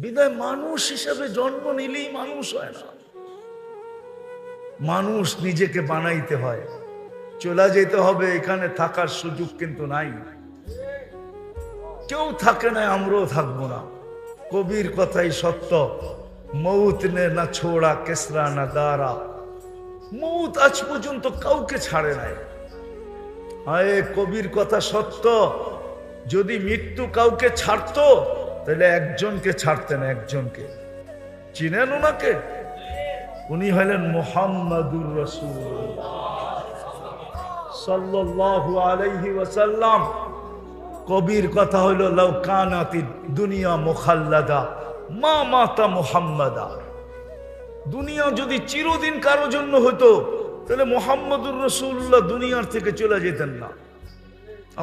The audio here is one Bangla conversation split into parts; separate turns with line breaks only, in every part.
বিদায় মানুষ হিসাবে জন্ম নিলেই মানুষ হয় না, মানুষ নিজেকে বানাইতে হয়। চলে যেতে হবে, এখানে থাকার সুযোগ কিন্তু নাই, কেউ থাকে না, আমরাও থাকবো না। কবির কথাই সত্য, মৌত নে না ছোড়া কেসরা না দারা, মৌত আজ পর্যন্ত কাউকে ছাড়ে নাই। হায়, কবির কথা সত্য, যদি মৃত্যু কাউকে ছাড়তো তাহলে একজনকে ছাড়তেন, একজনকে। চিনেন ওনাকে? উনি হলেন মুহাম্মাদুর রাসূলুল্লাহ সাল্লাল্লাহু আলাইহি ওয়াসাল্লাম। কবির কথা হলো লাউ কানাতি দুনিয়া মুখাল্লাদা মা মাতা মুহাম্মাদা। দুনিয়া যদি চিরদিন কারো জন্য হতো তাহলে মুহাম্মাদুর রাসূলুল্লাহ দুনিয়ার থেকে চলে যেতেন না।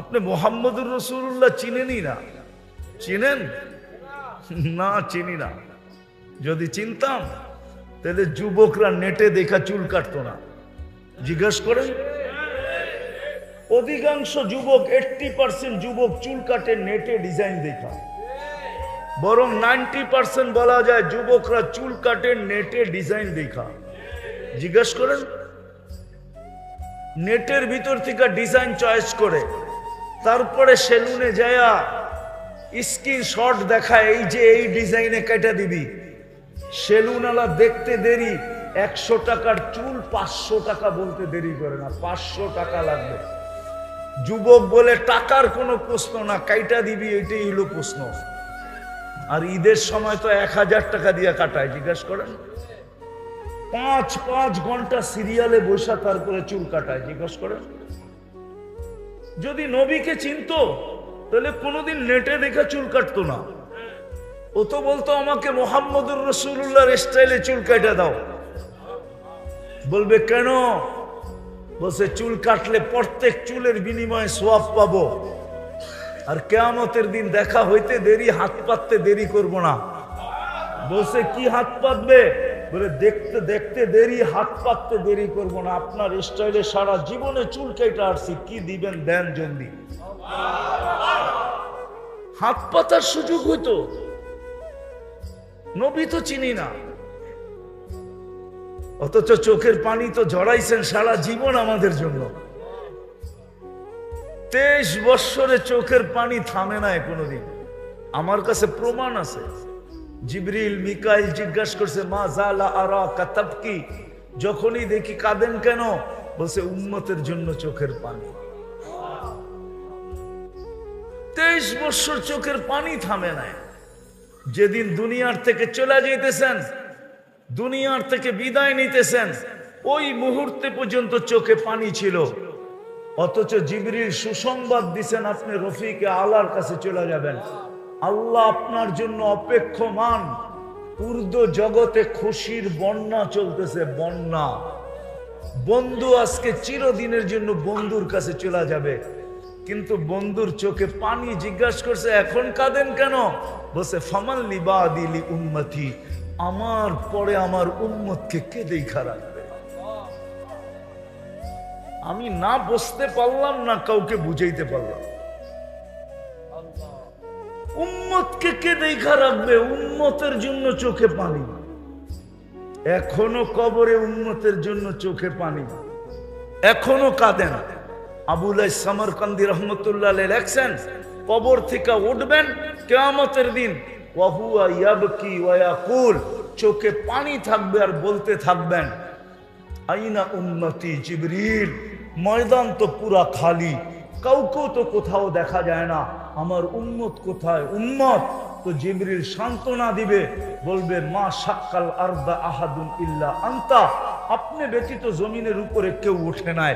আপনি মুহাম্মাদুর রাসূলুল্লাহ চিনেনই না। চিনেন? না, চিনি না। যদি চিনতাম তাহলে যুবকরা নেটে দেখা চুল কাটতো না। জিজ্ঞেস করেন, অধিকাংশ যুবক 80% যুবক চুল কাটে নেটে ডিজাইন দেখা, বরং 90% বলা যায় যুবকরা চুল কাটে নেটে ডিজাইন দেখা। জিজ্ঞেস করেন, নেটের ভিতর থেকে ডিজাইন চয়েস করে তারপরে সেলুনে যায়া স্ক্রিনশট দেখায়, এই যে এই ডিজাইনে কেটে দিবি। সেলুনওয়ালা দেখতে দেরি, 100 টাকার চুল 500 টাকা বলতে দেরি করে না, 500 টাকা লাগবে। যুবক বলে টাকার কোনো প্রশ্ন না, কাইটা দিবি, এটাই হলো প্রশ্ন। আর ঈদের সময় তো 1000 টাকা দিয়ে কাটায়। জিজ্ঞেস করেন, 5 ঘন্টা সিরিয়ালে বসা তারপরে চুল কাটায়। জিজ্ঞেস করেন, যদি নবীকে চিনতো তাহলে কোনোদিন নেটে দেখে চুল কাটতো না। ও তো বলতো আমাকে মুহাম্মাদুর রাসূলুল্লাহর স্টাইলে চুল কাটা দাও। বলবে কেন? বলছে চুল কাটলে প্রত্যেক চুলের বিনিময়ে সওয়াব পাবো, আর কিয়ামতের দিন দেখা হইতে দেরি, হাত পাততে দেরি করব না। বলছে কি হাত পাতবে? বলে দেখতে দেখতে দেরি, হাত পাততে দেরি করব না। আপনার স্টাইলে সারা জীবনে চুল কেটে আসছি, কি দিবেন দেন জলদি। হাত পাতার সুযোগ হইতো, নবী তো চিনি না, অথচ চোখের পানি তো ঝরাইছেন সারা জীবন আমাদের জন্য। 23 বৎসরে চোখের পানি থামে নাই কোনোদিন। আমার কাছে প্রমাণ আছে। জিবরিল মিকাইল জিজ্ঞাসা করছে, মা জালা আরাকা তাবকি, যখনই দেখি কাঁদেন কেন? বলছে উম্মতের জন্য চোখের পানি। 23 বৎসর চোখের পানি থামে নাই। যেদিন দুনিয়ার থেকে চলে যাইতেছেন, দুনিয়ার থেকে বিদায় নিতেছেন, ওই মুহূর্তে পর্যন্ত চোখে পানি ছিল। অথচ জিবরিল সুসংবাদ দিছেন, আপনি রফিকে আলার কাছে চলে যাবেন, আল্লাহ আপনার জন্য অপেক্ষমান। উর্দু জগতে খুশির বন্যা চলতেছে, বন্যা। বন্ধু আজকে চিরদিনের জন্য বন্ধুর কাছে চলে যাবে, কিন্তু বন্ধুর চোখে পানি। জিজ্ঞাসা করছে এখন কাঁদেন কেন? বলছে ফামাল লিবাদিলি উম্মতি, আমার পরে আমার উম্মতকে কে দেখা রাখবে? আমি না বুঝতে পারলাম না, কাউকে বুঝাইতে পারলাম। উম্মতকে কে দেখা রাখবে? উম্মতের জন্য চোখে পানি। এখনো কবরে উম্মতের জন্য চোখে পানি, এখনো কাঁদেন। আবুল সামরকান্দি রহমতুল্লাহ আলাইহি লেখছেন, কবর থেকে উঠবেন কিয়ামতের দিন, ওয়া হুয়া ইয়াবকি ওয়া ইয়াকুল, চোখে পানি থাকবে আর বলতে থাকবেন, আইনা উম্মতি জিবরিল, ময়দান তো পুরা খালি, কাউকেও তো কোথাও দেখা যায় না, আমার উম্মত কোথায়? উম্মত তো জিবরিল সান্ত্বনা দিবে, বলবে মা শাক্কাল আরদা আহাদুন ইল্লা আনতা, আপনি ব্যতীত জমিনের উপরে কেউ উঠে নাই,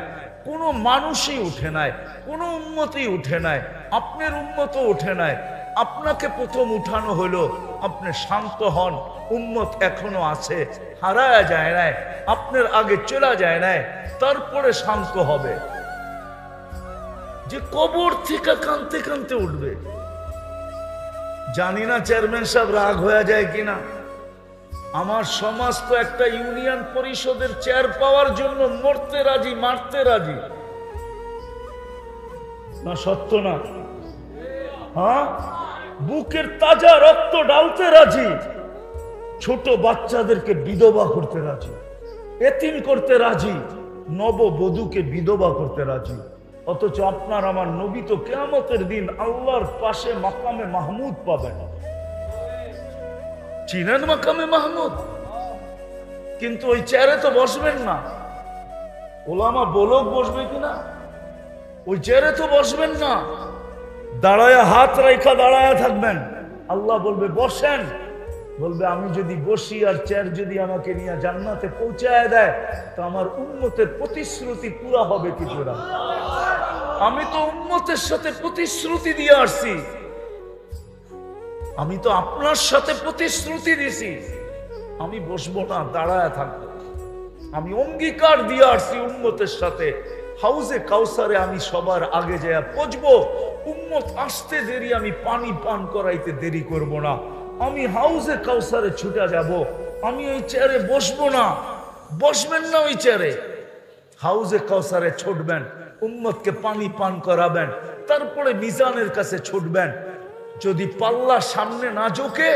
কোনো মানুষই উঠে নাই, কোনো উম্মতই উঠে নাই, আপনার উম্মতও উঠে নাই। আপনাকে প্রথম উঠানো হলো, আপনি শান্ত হন, উম্মত এখনো আছে, হারায়া যায় নাই, আপনার আগে চলে যায় নাই, তারপরে শান্ত হবে। যে কবর থেকে কাঁদতে কাঁদতে উঠবে। জানি না চেয়ারম্যান সাহেব রাগ হয়ে যায় কিনা। আমার সমাজ তো একটা ইউনিয়ন পরিষদের চেয়ার পাওয়ার জন্য মরতে রাজি, মারতে রাজি। না সত্য না? হ্যাঁ, বুকের তাজা রক্ত ঢালতে রাজি, ছোট বাচ্চাদেরকে বিধবা করতে রাজি, এতিম করতে রাজি, নববধূকে বিধবা করতে রাজি। অথচ আপনার আমার নবী তো কিয়ামতের দিন আল্লাহর পাশে মাকামে মাহমুদ পাবেন। চিনেন মাকামে মাহমুদ? কিন্তু ওই চেয়ারে তো বসবেন না। ওলামা বলক বসবে কিনা? ওই চেয়ারে তো বসবেন না, দাঁড়ায়া হাত রেখা দাঁড়ায়া থাকবেন। আল্লাহ বলবে বসেন, বলবে আমি যদি বসি আর চেয়ার যদি আমাকে নিয়ে জান্নাতে পৌঁছায় দেয় তো আমার উম্মতের প্রতিশ্রুতি পুরা হবে কি পুরা? আমি তো উম্মতের সাথে প্রতিশ্রুতি দিয়ে আসছি, আমি তো আপনার সাথে প্রতিশ্রুতি দিছি আমি বসবো না, দাঁড়ায় থাকবো। আমি অঙ্গীকার দিয়ে আসছি উম্মতের সাথে হাউজে কাউসারে আমি সবার আগে যায় পৌঁছবো। উম্মত আসতে দেরি, আমি পানি পান করাইতে দেরি করব না। আমি হাউজে কাউসারে ছুটে যাব, আমি ওই চেয়ারে বসবো না। বসবেন না ওই চেয়ারে, হাউজে কাউসারে ছুটবেন, উম্মতকে পানি পান করাবেন, তারপরে মিজানের কাছে ছুটবেন। যদি পাল্লা সামনে না ঝোঁকে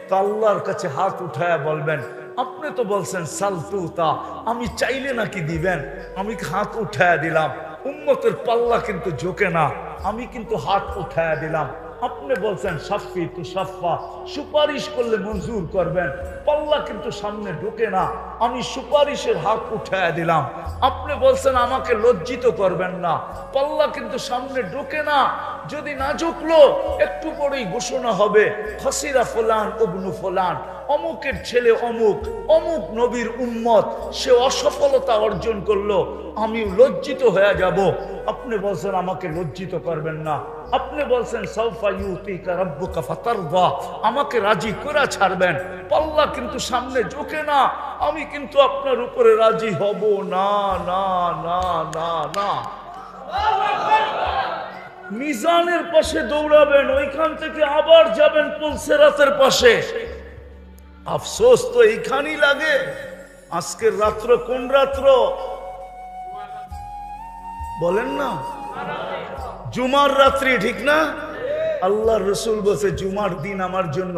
তো আল্লাহর কাছে হাত উঠায়া বলবেন আপনি তো বলছেন সালতুতা, আমি চাইলে নাকি দিবেন, আমি হাত উঠায়া দিলাম। উম্মতের পাল্লা কিন্তু ঝোঁকে না, আমি কিন্তু হাত উঠায়া দিলাম। আপনি বলছেন সাফি তু সাফা, সুপারিশ করলে মঞ্জুর করবেন, পাল্লা কিন্তু সামনে ঢোকে না, আমি সুপারিশের হাত উঠায়া দিলাম। আপনি বলছেন আমাকে লজ্জিত করবেন না, পাল্লা কিন্তু সামনে ঢোকে না। যদি না ঝুঁকলো একটু পরেই ঘোষণা হবে খসিরা ফুলান ইবনু ফুলান, অমুকের ছেলে অমুক, অমুক নবীর উম্মত, সে অসফলতা অর্জন করলো, আমি লজ্জিত হয়ে যাব। আপনি বলছেন আমাকে লজ্জিত করবেন না, আপনি বলছেন সাউফা ইউতিকা রাব্বুকা ফাতারদা, আমাকে রাজি করে ছাড়বেন, পাল্লা কিন্তু সামনে ঝোঁকে না, আমি কিন্তু আপনার উপরে রাজি হব না না না না না। মিজানের পাশে দৌড়াবেন, ওইখান থেকে আবার যাবেন পুলসেরাতের পাশে। আফসোস তো এইখানেই লাগে। আজকের রাত্র কোন রাত্র বলেন না? জুমার রাত্রি, ঠিক না? আল্লাহর রাসূল বলেছে জুমার দিন আমার জন্য,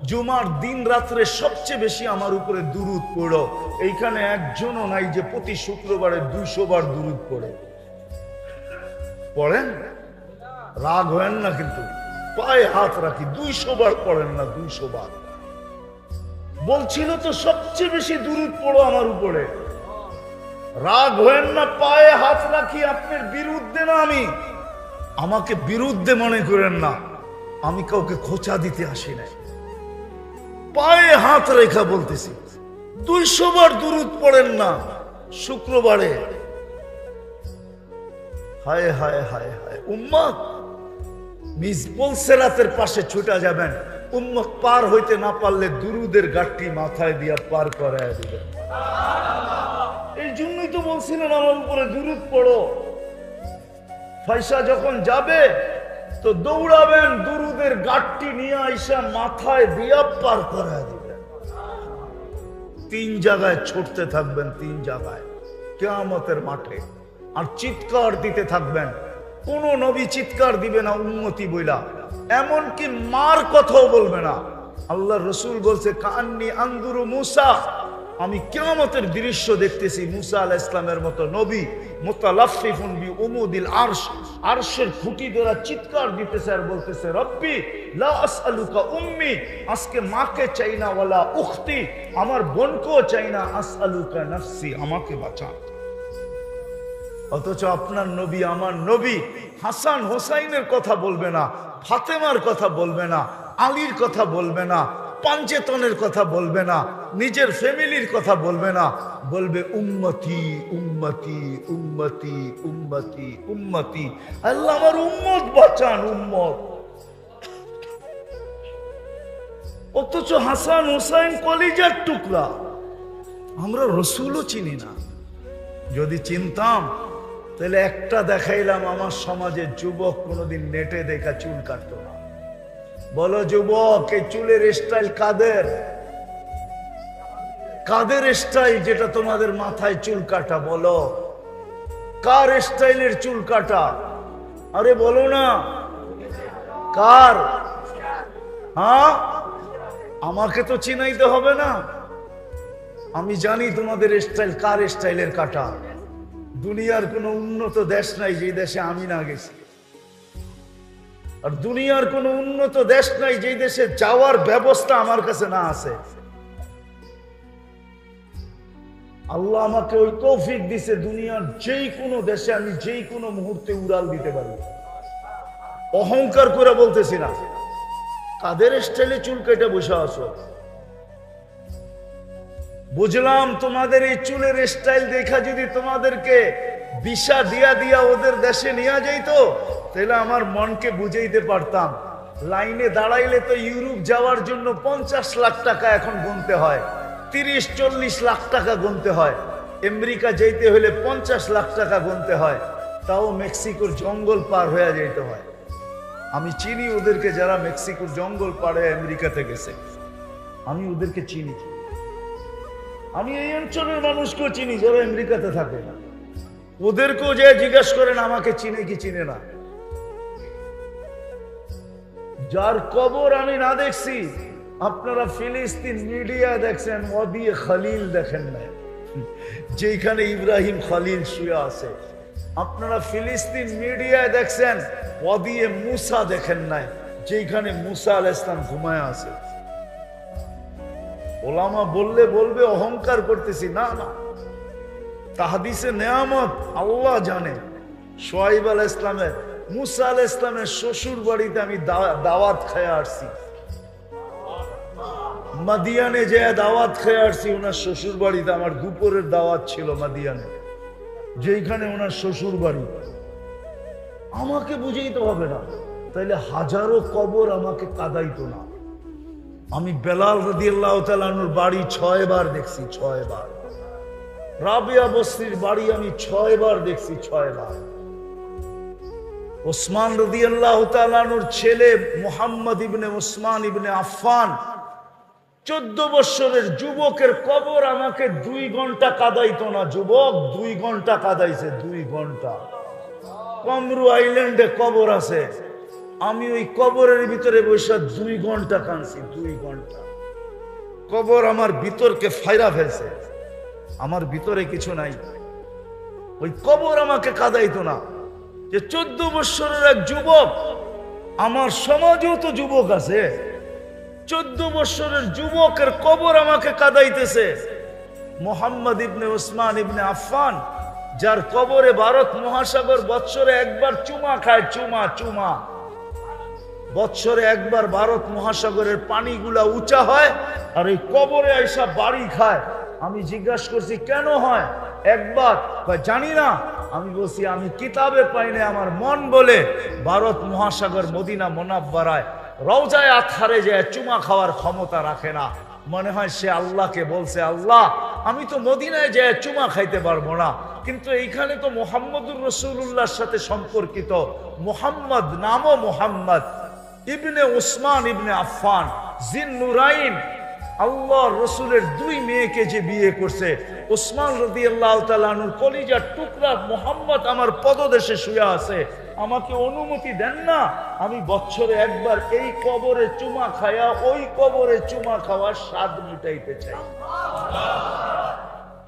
জুমার দিন রাত্রে সবচেয়ে বেশি আমার উপরে দুরূদ পড়ো। এইখানে একজনও নাই যে প্রতি শুক্রবারে 200 বার দুরূদ পড়ে। পড়েন? রাগ হয় না কিন্তু, পায়ে হাত রাখি, 200 বার পড়েন না? 200 বার বলছিল তো সবচেয়ে বেশি দুরূদ পড়ো আমার উপরে। রাগ হয় না, পায়ে হাত রাখি, আপনার বিরুদ্ধে না, আমি আমাকে বিরুদ্ধে মনে করেন না, আমি কাউকে খোঁচা দিতে আসি নাই, পায়ে হাত রেখা বলতেছি 200 বার দুরূদ পড়েন না শুক্রবারে। হায় হায় হায় হায়, উম্মত পুলসেরাতের পাশে ছুটা যাবেন, উম্মত পার হইতে না পারলে দুরুদের গাঠটি মাথায় দিয়া পার করায় দিবেন। এই জন্যই তো বলছিলেন আমার উপরে দুরূদ পড়ো। পয়সা যখন যাবে তো দৌড়াবেন, দুরুদের গাঠটি নিয়ে আইসা মাথায় দিয়া পার করায় দিবেন। 3 জায়গায় ছুটতে থাকবেন, 3 জায়গায় কিয়ামতের মাঠে, আর চিৎকার দিতে থাকবেন। কোন নবী চিৎকার দিবে না উম্মতি বইলা, এমনকি মার কথাও বলবে না। আল্লাহ রসুল বলছে কান্নি আনদুরু মুসা, আমি কিয়ামতের দৃশ্য দেখতেছি মুসা আলাইহিস সালামের মতো নবী মুতালাফফিফুন বি উমুদিল আরশ, আরশের খুঁটি দ্বারা চিৎকার দিতেছে আর বলতেছে রব্বি লা আসআলুকা উম্মি, আজকে মাকে চাই না, ওয়ালা উখতি, আমার বোনকেও চাই না, আসআলুকা নাফসি, আমাকে বাঁচা। অথচ আপনার নবী আমার নবী হাসান হোসাইনের কথা বলবে না, ফাতেমার কথা বলবে না, আলীর কথা বলবে না, পাঞ্চেতনের কথা বলবে না, নিজের ফ্যামিলির কথা বলবে না, বলবে উম্মতি উম্মতি উম্মতি উম্মতি উম্মতি, আল্লাহ আমার উম্মত বাঁচান, উম্মত। অথচ হাসান হোসাইন কলিজার টুকরা, আমরা রসুলও চিনি না। যদি চিনতাম তাহলে একটা দেখাইলাম, আমার সমাজের যুবক কোনোদিন নেটে দেখা চুল কাটতো না। বলো যুবক, এই চুলের স্টাইল কাদের? কাদের স্টাইল যেটা তোমাদের মাথায় চুল কাটা? বলো কার স্টাইলের চুল কাটা? আরে বলো না কার? হ্যাঁ, আমাকে তো চিনাইতে হবে না, আমি জানি তোমাদের স্টাইল কার স্টাইলের কাটা। দুনিয়ার কোনো উন্নত দেশ নাই যে দেশে আমি না গেছি, আর দুনিয়ার কোনো উন্নত দেশ নাই যে দেশে যাওয়ার ব্যবস্থা আমার কাছে না আছে। আল্লাহ আমাকে ওই তৌফিক দিছে, দুনিয়ার যেই কোনো দেশে আমি যেই কোনো মুহূর্তে উড়াল দিতে পারি। অহংকার করে বলতেছি না। কাদের স্টাইলে চুল কেটে বসে আছো? বুঝলাম তোমাদের এই চুলের স্টাইল দেখা যদি তোমাদেরকে ভিসা দিয়া দিয়া ওদের দেশে নিয়ে যাইতো, তাহলে আমার মনকে বুঝাইতে পারতাম। লাইনে দাঁড়াইলে তো ইউরোপ যাওয়ার জন্য 50 লাখ টাকা এখন গুনতে হয়, 30-40 লাখ টাকা গুনতে হয়। আমেরিকা যাইতে হলে 50 লাখ টাকা গুনতে হয়, তাও মেক্সিকোর জঙ্গল পার হয়ে যাইতে হয়। আমি চিনি ওদেরকে, যারা মেক্সিকোর জঙ্গল পাড়ে আমেরিকাতে গেছে, আমি ওদেরকে চিনি। আমি এই অঞ্চলের মানুষকেও চিনি যারা আমেরিকাতে থাকে, ওদেরকেও যে জিজ্ঞাসা করেন আমাকে চিনে কি চিনে না। যার কবর আমি না দেখছি, আপনারা ফিলিস্তিন মিডিয়া দেখছেন, ওয়াদি খলিল দেখেন না, যেখানে ইব্রাহিম খলিল শুয়ে আছে। আপনারা ফিলিস্তিন মিডিয়ায় দেখছেন, ওয়াদি মুসা দেখেন নাই, যেখানে মুসা আলাইহিস সালাম ঘুমায় আছে। ওলামা বললে বলবে অহংকার করতেছি, না না, তাহাদিসে নেয়ামত আল্লাহ জানে। শুআইব আলাইহিস সালামের, মুসা আলাইহিস সালামের শ্বশুর বাড়িতে আমি দাওয়াত খেয়ে আসছি, মাদিয়ানে যে দাওয়াত খেয়ে আসছি ওনার শ্বশুর বাড়িতে। আমার দুপুরের দাওয়াত ছিল মাদিয়ানে, যেখানে ওনার শ্বশুর বাড়ি। আমাকে বুঝাইতে হবে না, তাইলে হাজারো কবর আমাকে কাঁদাইতো না। আমি বেলাল রাদিয়াল্লাহু তাআলা আনহুর বাড়ি 6 বার দেখছি, 6 বার। রাবিয়া বসরির বাড়ি আমি 6 বার দেখছি, 6 বার। ওসমান রাদিয়াল্লাহু তাআলা আনহুর ছেলে মুহাম্মদ ইবনে উসমান ইবনে আফফান, 14 বছরের যুবকের কবর আমাকে 2 ঘন্টা কাঁদাইতো না। যুবক 2 ঘন্টা কাঁদাইছে, 2 ঘন্টা। কমরু আইল্যান্ডে কবর আছে, আমি ওই কবরের ভিতরে বসে 2 ঘন্টা কাঁদছি, 2 ঘন্টা। কবর আমার ভিতরকে ফাইরা ফেলছে, আমার ভিতরে কিছু নাই। ওই কবর আমাকে কাঁদাইতো না। যে 14 বছরের এক যুবক, আমার সমাজেও তো যুবক আছে, 14 বছরের যুবকের কবর আমাকে কাঁদাইতেছে। মুহাম্মদ ইবনে উসমান ইবনে আফফান, যার কবরে ভারত মহাসাগর বৎসরে একবার চুমা খায়, চুমা চুমা। বৎসরে একবার ভারত মহাসাগরের পানিগুলা উঁচা হয়, আর এই কবরে আইসা বাড়ি খায়। আমি জিজ্ঞাসা করছি কেন হয়? একবার জানি না। আমি বলছি আমি কিতাবে পাইনি, আমার মন বলে ভারত মহাসাগর মদিনা মুনাব্বারায় রওজায়ে আতহারে যে চুমা খাওয়ার ক্ষমতা রাখে না। মনে হয় সে আল্লাহকে বলছে, আল্লাহ আমি তো মদিনায় যে চুমা খাইতে পারবো না, কিন্তু এইখানে তো মুহাম্মদুর রাসূলুল্লাহর সাথে সম্পর্কিত মুহাম্মদ, নামও মুহাম্মদ ইবনে উসমান ইবনে আফফান জিন নুরাইন, আল্লাহর রাসূলের 2 মেয়েকে যে বিয়ে করছে। উসমান রাদিয়াল্লাহু তাআলা আনহুর কলিজার টুকরা মুহাম্মদ আমার পদদেশে শুয়ে আছে। আমাকে অনুমতি দেন না, আমি বছরে একবার এই কবরে চুমা খায়া ওই কবরে চুমা খাওয়ার স্বাদ মিটাইতে চাই।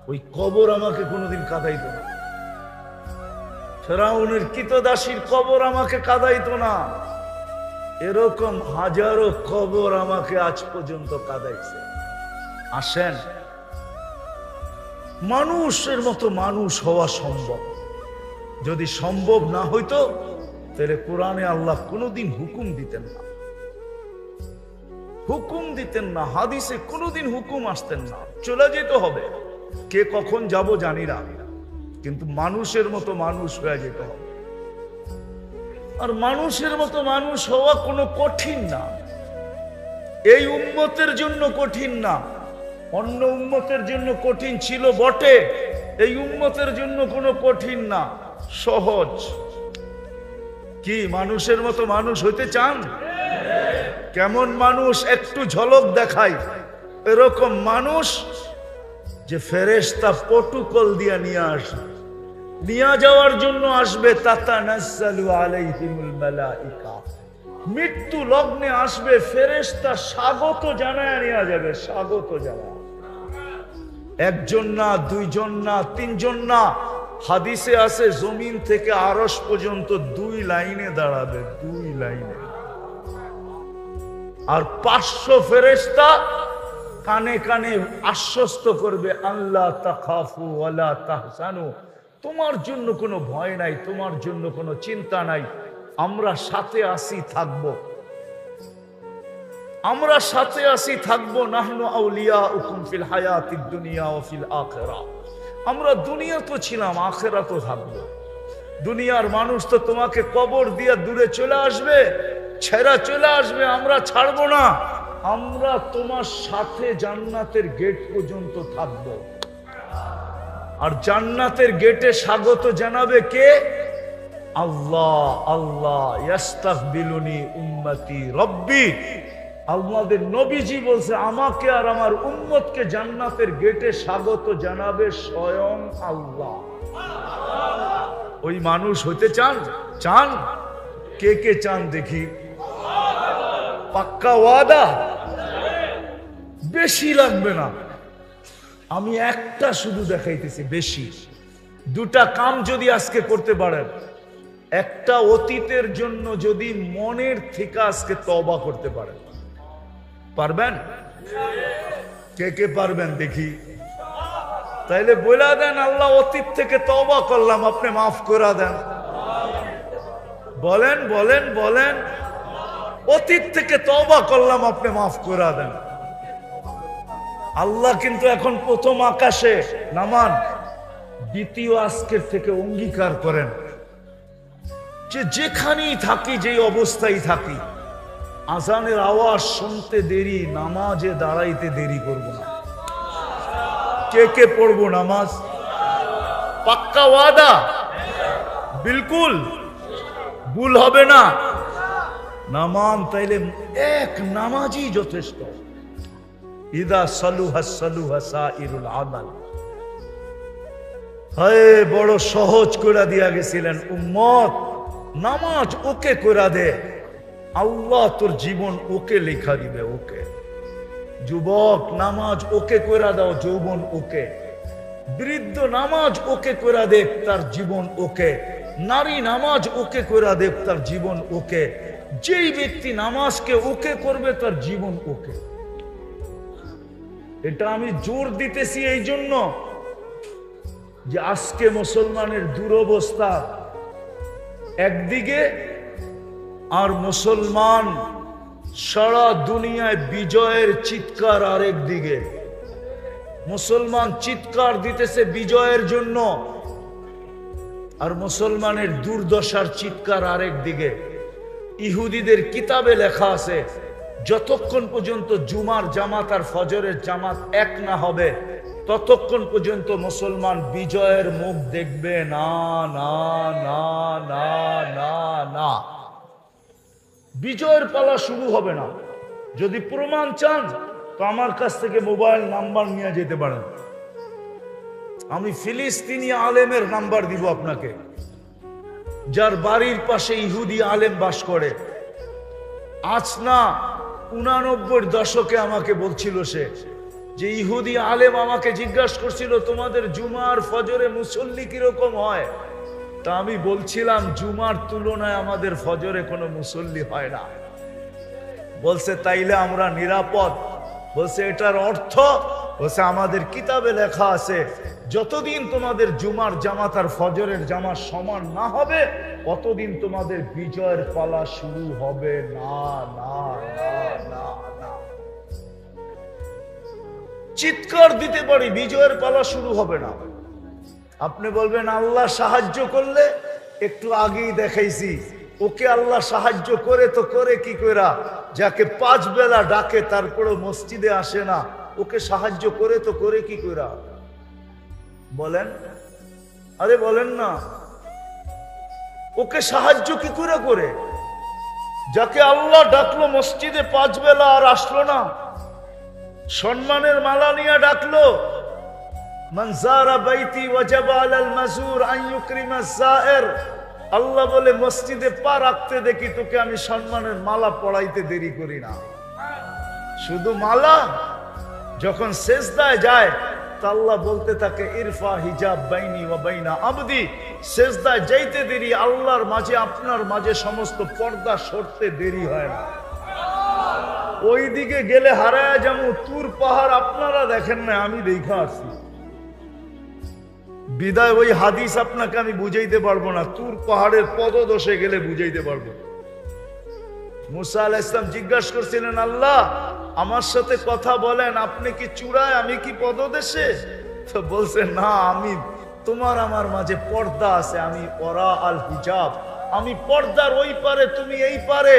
ওই কবর আমাকে কোনোদিন কাঁদাইতো না। ফেরাউনের কৃতদাসীর কবর আমাকে কাঁদাইতো না। এরকম হাজারো কবর আমাকে আজ পর্যন্ত কাঁদাইছে। আসেন, মানুষের মতো মানুষ হওয়া সম্ভব। যদি সম্ভব না হইতো তাহলে কোরআনে আল্লাহ কোনোদিন হুকুম দিতেন না, হুকুম দিতেন না। হাদিসে কোনোদিন হুকুম আসতেন না, চলে যেতে হবে। কে কখন যাব জানি না, কিন্তু মানুষের মতো মানুষ হয়ে যেতে হবে। আর মানুষের মতো মানুষ হওয়া কোনো কঠিন না। এই উম্মতের জন্য কঠিন না, অন্য উম্মতের জন্য কঠিন ছিল বটে, এই উম্মতের জন্য কোনো কঠিন না, সহজ। কি মানুষের মতো মানুষ হইতে চান? কেমন মানুষ একটু ঝলক দেখাই। এরকম মানুষ যে ফেরেশতা প্রটোকল দিয়া নিয়ে আসবে, নিয়ে যাওয়ার জন্য আসবে। তাতানাজ্জালু আলাইহিমুল মালাইকা, মৃত্যু লগ্নে আসবে, ফেরেশতা স্বাগত জানায় নিয়ে যাবে, স্বাগত জানায়। একজন না, দুইজন না, তিনজন না, হাদিসে আছে জমিন থেকে আরশ পর্যন্ত 2 লাইনে দাঁড়াবে, 2 লাইনে। আর 500 ফেরেশতা কানে কানে আশ্বস্ত করবে, আল্লাহ তাখাফু ওয়ালা তাহজানু, তোমার জন্য কোনো ভয় নাই, তোমার জন্য কোনো চিন্তা নাই, আমরা সাথে আছি, থাকবো, আমরা সাথে আছি, থাকবো। নাহনু আউলিয়াউকুম ফিল হায়াতিদ দুনিয়া ওয়া ফিল আখিরাহ, আমরা দুনিয়া তো ছিলাম, আখিরাতও থাকবো। দুনিয়ার মানুষ তো তোমাকে কবর দিয়া দূরে চলে আসবে, ছেড়া চলে আসবে, আমরা ছাড়বো না, আমরা তোমার সাথে জান্নাতের গেট পর্যন্ত থাকবো। আর জান্নাতের গেটে স্বাগত জানাবে কে? আল্লাহ। আল্লাহ ইয়াস্তাকবিলুনি উম্মতি রব্বি, আমাদের নবীজি বলছে আমাকে আর আমার উম্মতকে জান্নাতের গেটে স্বাগত জানাবে স্বয়ং আল্লাহ। ওই মানুষ হতে চান? চান? কে কে চান দেখি? পাক্কা ওয়াদা? বেশি লাগবে না, আমি একটা শুধু দেখাইতেছি, বেশি 2টা কাম যদি আজকে করতে পারেন, একটা অতীতের জন্য যদি মনের থেকে আজকে তওবা করতে পারেন, পারবেন? কে কে পারবেন দেখি? তাইলে বলে দেন, আল্লাহ অতীত থেকে তওবা করলাম, আপনি মাফ করে দেন। বলেন বলেন বলেন, অতীত থেকে তওবা করলাম, আপনি মাফ করে দেন। আল্লাহ কিন্তু এখন প্রথম আকাশে নামান, দ্বিতীয় আজকের থেকে অঙ্গীকার করেন যে যেখানেই থাকি, যেই অবস্থায় থাকি, আজানের আওয়াজ শুনতে দেরি, নামাজে দাঁড়াইতে দেরি করব না। কে কে পড়বো নামাজ? পাক্কা ওয়াদা? বিলকুল ভুল হবে না। নামান তাইলে এক নামাজই যথেষ্ট। ইদা সালুহা সালুহা সাইরুল আমাল। হায় বড় সহজ করে দিয়া গেছিলেন, উম্মত নামাজ ওকে করে দে, আল্লাহ তোর জীবন ওকে লেখা দিবে। ওকে যুবক, নামাজ ওকে করে দাও, যৌবন ওকে। বৃদ্ধ নামাজ ওকে করে দেখ, তার জীবন ওকে। নারী নামাজ ওকে করে দেখ, তার জীবন ওকে। যেই ব্যক্তি নামাজকে ওকে করবে, তার জীবন ওকে। এটা আমি জোর দিতেছি এই জন্য যে আজকে মুসলমানের দুরবস্থা একদিকে, আর মুসলমান সারা দুনিয়ায় বিজয়ের চিৎকার আরেক দিকে। মুসলমান চিৎকার দিতেছে বিজয়ের জন্য, আর মুসলমানের দুর্দশার চিৎকার আরেক দিকে। ইহুদিদের কিতাবে লেখা আছে, যতক্ষণ পর্যন্ত জুমার জামাত আর ফজরের জামাত এক না হবে, ততক্ষণ পর্যন্ত মুসলমান বিজয়ের মুখ দেখবে না, না না না না না। বিজয়ের পালা শুরু হবে না। যদি প্রমাণ চান তো আমার কাছ থেকে মোবাইল নাম্বার নিয়ে যেতে পারেন, আমি ফিলিস্তিনি আলেমের নাম্বার দিব আপনাকে, যার বাড়ির পাশে ইহুদি আলেম বাস করে। আজ না 89 দশকে আমাকে বলছিল সে, যে ইহুদি আলেম আমাকে জিজ্ঞাসা করছিল তোমাদের জুমার ফজরে মুসল্লি কিরকম হয়। তা আমি বলছিলাম জুমার তুলনায় আমাদের ফজরে কোনো মুসল্লি হয় না। বলছে তাইলে আমরা নিরাপদ? বলছে এটার অর্থ, বলছে আমাদের কিতাবে লেখা আছে যতদিন তোমাদের জুমার জামাত আর ফজরের জামাত সমান না হবে, ততদিন তোমাদের বিজয়ের পালা শুরু হবে না, না না না না। চিৎকার দিতে পারি, বিজয়ের পালা শুরু হবে না। আপনি বলবেন আল্লাহ সাহায্য করলে, একটু আগেই দেখাইছি ওকে আল্লাহ সাহায্য করে তো করে কি কইরা, যাকে 5 বেলা ডাকে তারপরে মসজিদে আসে না, ওকে সাহায্য করে তো করে কি কইরা? বলেন, আরে বলেন না, ওকে সাহায্য কি করে করে? যাকে আল্লাহ ডাকলো মসজিদে 5 বেলা আর আসলো না, সম্মানের মালা নিয়ে ডাকলো, মান যারা বাইতি ওয়াজাবা আলাল মাজুর আন ইউকরিমা যায়ের, আল্লাহ বলে মসজিদে পা রাখতে দেখি তোকে আমি সম্মানের মালা পড়াইতে দেরি করি না। শুধু মালা, যখন সেজদায় যায় তা আল্লাহ বলতে থাকে ইরফা হিজাব বাইনি ওয়া বাইনা আবদি, সেজদায় যাইতে দেরি আল্লাহর মাঝে আপনার মাঝে সমস্ত পর্দা সরতে দেরি হয় না। ওই দিকে গেলে হারায়া যেমন তুর পাহাড় আপনারা দেখেন না, আমি দেখা আসি বিদায়। ওই হাদিস আপনাকে আমি বুঝাইতে পারবো না, তুর পাহাড়ের পদদশে গেলে বুঝাইতে পারবো। মুসা আলাইহিস সালাম জিজ্ঞাসা করছিলেন, আল্লাহ আমার সাথে কথা বলেন, আপনি কি চূড়ায় আমি কি পদদেশে? তো বলছে না, আমি তোমার আমার মাঝে পর্দা আছে, আমি ওরা আল হিজাব, আমি পর্দার ওই পারে তুমি এই পারে।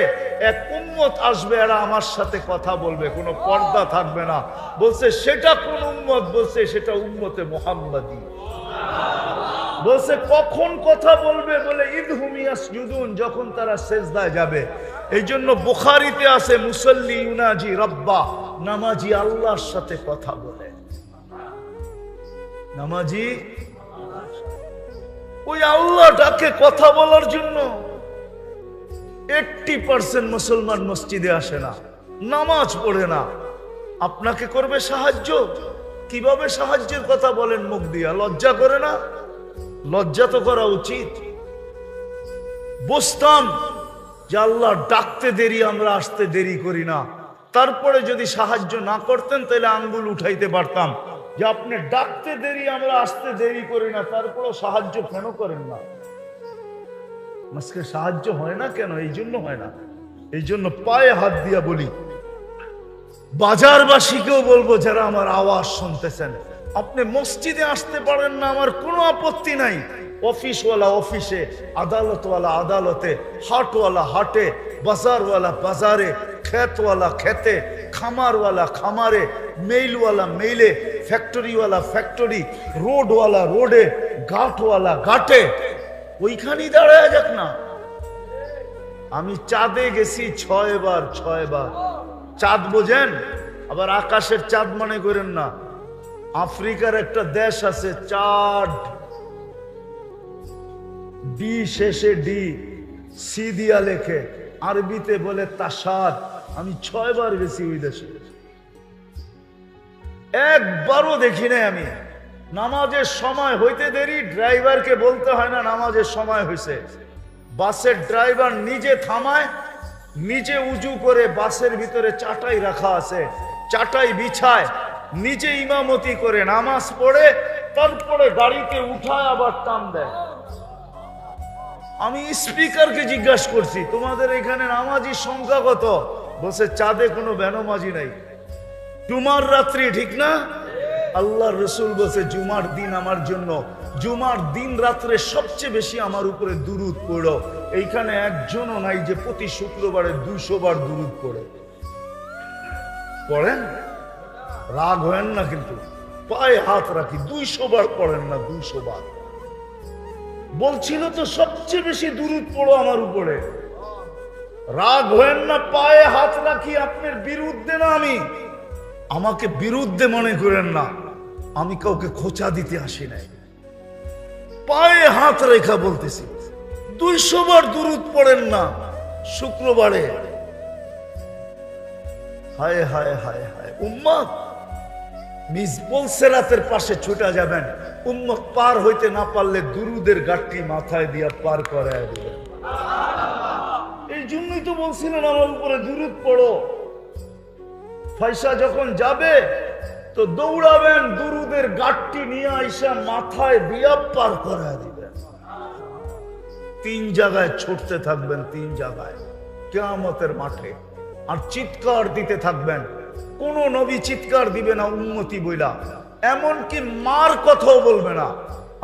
এক উম্মত আসবে, এরা আমার সাথে কথা বলবে, কোনো পর্দা থাকবে না। বলছে সেটা কোন উম্মত? বলছে সেটা উম্মতে মুহাম্মাদি। বলছে কখন কথা বলবে? বলে ইদহুম ইয়াসজুদুন, যখন তারা সেজদায় যাবে। এই জন্য বুখারীতে আছে মুসাল্লি ইউনাজি রাব্বা, নামাজি আল্লাহর সাথে কথা বলে। নামাজি ওই আল্লাহ ডাকে কথা বলার জন্য। 80% মুসলমান মসজিদে আসে না, নামাজ পড়ে না। আপনাকে করবে সাহায্য, কিভাবে সাহায্যের কথা বলেন মুখ দিয়া? লজ্জা করে না? লজ্জা তো করা উচিত। বুঝতাম যে আল্লাহ ডাকতে দেরি, আমরা আসতে দেরি করি না। তারপরে যদি সাহায্য না করতেন তাহলে আঙ্গুল উঠাইতে পারতাম যে আপনি ডাকতে দেরি, আমরা আসতে দেরি করি না, তারপরেও সাহায্য কেন করেন না? আজকে সাহায্য হয় না কেন? এই জন্য হয় না। এই জন্য পায়ে হাত দিয়া বলি, বাজারবাসীকেও বলবো যারা আমার আওয়াজ শুনতেছেন, আপনি মসজিদে আসতে পারেন না, আমার কোনো আপত্তি নাই। অফিসওয়ালা অফিসে, আদালতওয়ালা আদালতে, হাটওয়ালা হাটে, বাজারওয়ালা বাজারে, খেতওয়ালা খেতে, খামারওয়ালা খামারে, মেইলওয়ালা মেইলে, ফ্যাক্টরিওয়ালা ফ্যাক্টরি, রোডওয়ালা রোডে, ঘাটওয়ালা ঘাটে, ওইখানেই দাঁড়ায় যাক না। আমি চাঁদে গেছি 6 বার। চাঁদ বোঝেন? আবার আকাশের চাঁদ মনে করেন না। আফ্রিকার একটা দেশ আছে, চাঁদ, ডি শেষে ডি, সি দিয়া লেখে, আরবিতে বলে তাসাদ। আমি 6 বার গেছি ওই দেশে, একবারও দেখি নাই আমি। নামাজের সময় হইতে দেরি, ড্রাইভারকে বলতে হয় না নামাজের সময় হয়েছে। বাসের ড্রাইভার নিজে থামায়, নিজে উজু করে, বাসের ভিতরে চাটাই রাখা আছে, চাটাই বিছায়, নিজে ইমামতি করে নামাজ পড়ে, তারপরে গাড়িতে উঠায় আবার টান দেয়। আমি স্পিকারকে জিজ্ঞাসা করছি, তোমাদের এখানে নামাজির সংখ্যা কত? বলছে চাঁদে কোনো বেনমাজি নাই। জুমার রাত্রি, ঠিক না? আল্লাহর রাসূল বলছে জুমার দিন আমার জন্য, জুমার দিন রাত্রে সবচেয়ে বেশি আমার উপরে দুরূদ পড়ো। এইখানে একজনও নাই যে প্রতি শুক্রবারে 200 বার দুরূদ পড়ে। পড়েন? রাগ হয় না কিন্তু, পায়ে হাত রাখি, 200 বার পড়েন না? 200 বার বলছিল তো, সবচেয়ে বেশি দুরূদ পড়ো আমার উপরে। রাগ হয় না, পায়ে হাত রাখি, আপনার বিরুদ্ধে না আমি, আমাকে বিরুদ্ধে মনে করেন না, আমি কাউকে খোঁচা দিতে আসি নাই। পায়ে হাত রেখা বলতেছি, 200 বার দুরূদ পড়েন না শুক্রবারে? হায় হায় হায় হায়। উম্মত মিজবুল সিরাতের পাশে ছুটা যাবেন, উম্মত পার হইতে না পারলে দুরুদের গাঠটি মাথায় দিয়া পার করায় দিবেন। এই জন্যই তো বলছিলেন আমার উপরে দুরূদ পড়ো। পয়সা যখন যাবে তো দৌড়াবেন, দুরুদের গাঠটি নিয়ে আইসা মাথায় দিয়া পার করায় দিবেন। 3 জায়গায় ছুটতে থাকবেন, 3 জায়গায় কিয়ামতের মাঠে, আর চিৎকার দিতে থাকবেন। কোন নবী চিৎকার দিবে না উম্মতি বইলা, এমনকি মার কথাও বলবে না।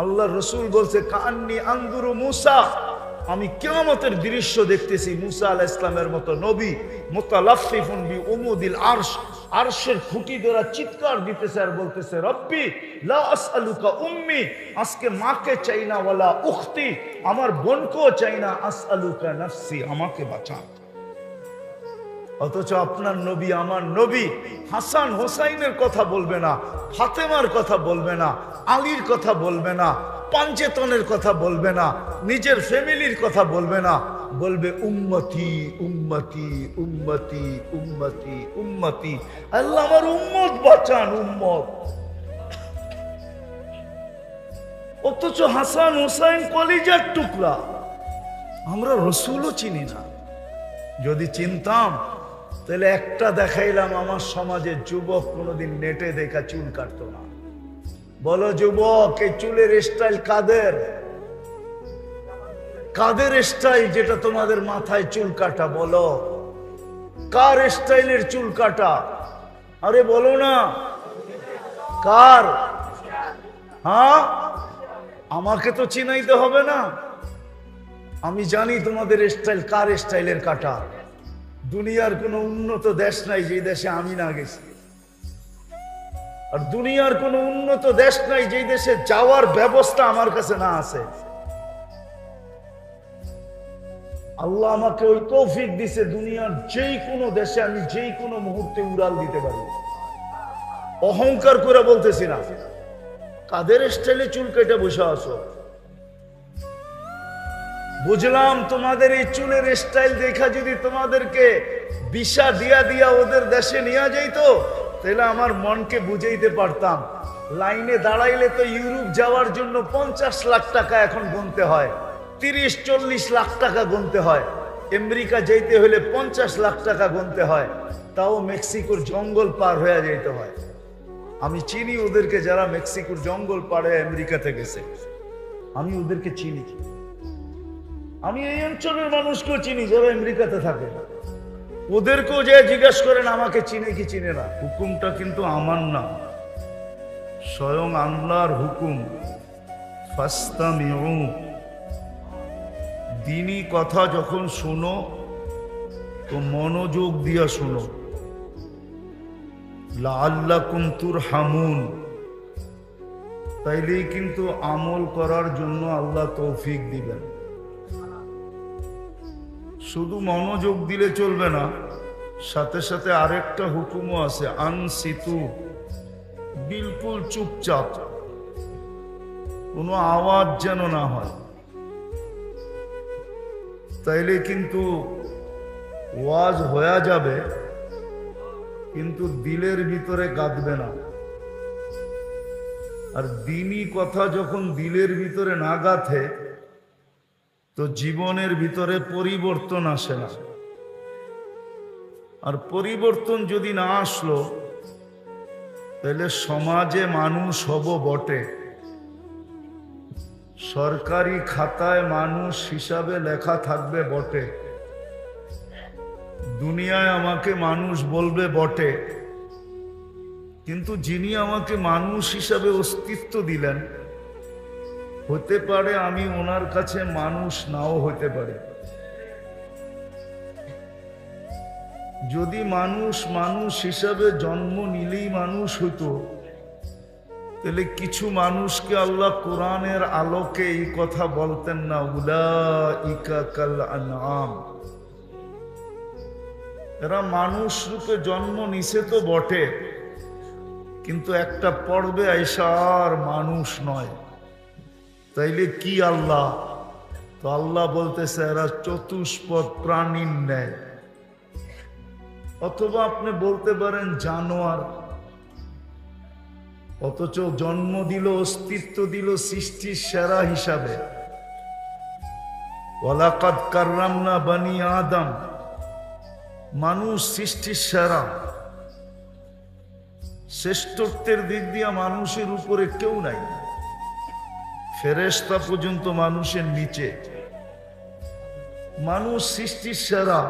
আল্লাহ রসুল বলছে কান্নি আনজুরু মুসা, আমি কিয়ামতের দৃশ্য দেখতেছি। মুসা আলাইহিস সালামের মতো নবী মুতালাফফিফুন বি উমুদিল আরশ, আরশের খুঁটি ধরে চিৎকার দিতেছে আর বলতেছে রব্বি লা আসআলুকা উম্মি, আজকে মাকে চাই না, ওয়ালা উখতি, আমার বোনকেও চাই না, আসআলুকা নাফসি, আমাকে বাঁচা। অথচ আপনার নবী, আমার নবী হাসান হোসাইনের কথা বলবে না, ফাতেমার কথা বলবে না, আলীর কথা বলবে না, পাঞ্চেতনের কথা বলবে না, নিজের ফ্যামিলির কথা বলবে না, বলবে উম্মতি উম্মতি উম্মতি উম্মতি উম্মতি। আল্লাহ আমার উম্মত বাঁচান, উম্মত। অথচ হাসান হুসাইন কলিজার টুকরা, আমরা রসুলও চিনি না। যদি চিনতাম তাহলে একটা দেখাইলাম, আমার সমাজের যুবক কোনোদিন নেটে দেখা চুল কাটতো না। বলো যুবক, এই চুলের স্টাইল কাদের? কাদের স্টাইল যেটা তোমাদের মাথায় চুল কাটা? বলো কার স্টাইলের চুল কাটা? আরে বলো না কার? হ্যাঁ, আমাকে তো চিনাইতে হবে না, আমি জানি তোমাদের স্টাইল কার স্টাইলের কাটা। দুনিয়ার কোনো উন্নত দেশ নাই যে দেশে আমি না গেছি, আর দুনিয়ার কোনো উন্নত দেশ নাই যে দেশে যাওয়ার ব্যবস্থা আমার কাছে না আছে। আল্লাহ আমাকে ওই তৌফিক দিছে, দুনিয়ার যেই কোনো দেশে আমি যেই কোনো মুহূর্তে উড়াল দিতে পারি। অহংকার করে বলতেছি না। কাদের স্টাইলে চুল কেটে বসে আছো? বুঝলাম তোমাদের এই চুলের স্টাইল দেখা যদি তোমাদেরকে ভিসা দিয়া দিয়া ওদের দেশে নিয়ে যাইতো, তাহলে আমার মনকে বুঝাইতে পারতাম। লাইনে দাঁড়াইলে তো ইউরোপ যাওয়ার জন্য 50 লাখ টাকা এখন গুনতে হয়, 30-40 লাখ টাকা গুনতে হয়। আমেরিকা যাইতে হলে 50 লাখ টাকা গুনতে হয়, তাও মেক্সিকোর জঙ্গল পার হয়ে যাইতে হয়। আমি চিনি ওদেরকে, যারা মেক্সিকোর জঙ্গল পাড়ে আমেরিকাতে গেছে, আমি ওদেরকে চিনি। আমি এই অঞ্চলের মানুষকেও চিনি যারা আমেরিকাতে থাকে, ওদেরকেও যে জিজ্ঞাসা করেন আমাকে চিনে কি চিনে না। হুকুমটা কিন্তু আমার না, স্বয়ং আল্লাহর হুকুম। ফাস্তামিউ, দ্বীনি কথা যখন শোনো তো মনোযোগ দিয়া শোনো। লাআল্লাকুম তুরহামুন, তাইলেই কিন্তু আমল করার জন্য আল্লাহ তৌফিক দিবেন। শুধু মনোযোগ দিলে চলবে না, সাথে সাথে আরেকটা হুকুমও আছে, আনসিতু, বিলকুল চুপচাপ, কোনো আওয়াজ যেন না হয়। তাইলে কিন্তু ওয়াজ হয়ে যাবে, কিন্তু দিলের ভিতরে গাঁথবে না। আর দ্বীনি কথা যখন দিলের ভিতরে না গাঁথে, তো জীবনের ভিতরে পরিবর্তন আসে না। আর পরিবর্তন যদি না আসলো, তাহলে সমাজে মানুষ হব বটে, সরকারি খাতায় মানুষ হিসাবে লেখা থাকবে বটে, দুনিয়ায় আমাকে মানুষ বলবে বটে, কিন্তু যিনি আমাকে মানুষ হিসাবে অস্তিত্ব দিলেন, হতে পারে আমি ওনার কাছে মানুষ নাও হতে পারে। যদি মানুষ মানুষ হিসাবে জন্ম নিলেই মানুষ হতো, তাহলে কিছু মানুষকে আল্লাহ কোরআনের আলোকে এই কথা বলতেন না, উলাইকা কাল আনআম, এরা মানুষ রূপে জন্ম নিছে তো বটে, কিন্তু একটা পর্বে আইসা আর মানুষ নয়। তাইলে কি আল্লাহ? তো আল্লাহ বলতেছে এরা চতুষ্পদ প্রাণীর ন্যায়, অথবা আপনি বলতে পারেন জানোয়ার, অথচ জন্ম দিল, অস্তিত্ব দিল সৃষ্টির সেরা হিসাবে। ওয়ালাকাদ কাররামনা বানি আদম, মানুষ সৃষ্টির সেরা। শ্রেষ্ঠত্বের দিক দিয়ে মানুষের উপরে কেউ নাই, ফেরেশতা পর্যন্ত মানুষের নিচে। মানুষ সৃষ্টির সেরা,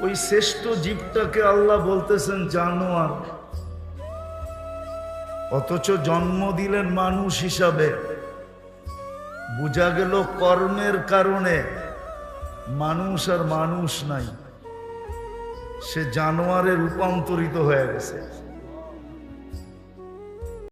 ওই শ্রেষ্ঠ জীবটাকে আল্লাহ বলতেছেন জানোয়ার, অথচ জন্ম দিলেন মানুষ হিসাবে। বোঝা গেল কর্মের কারণে মানুষ আর মানুষ নাই, সে জানোয়ারে রূপান্তরিত হয়ে গেছে।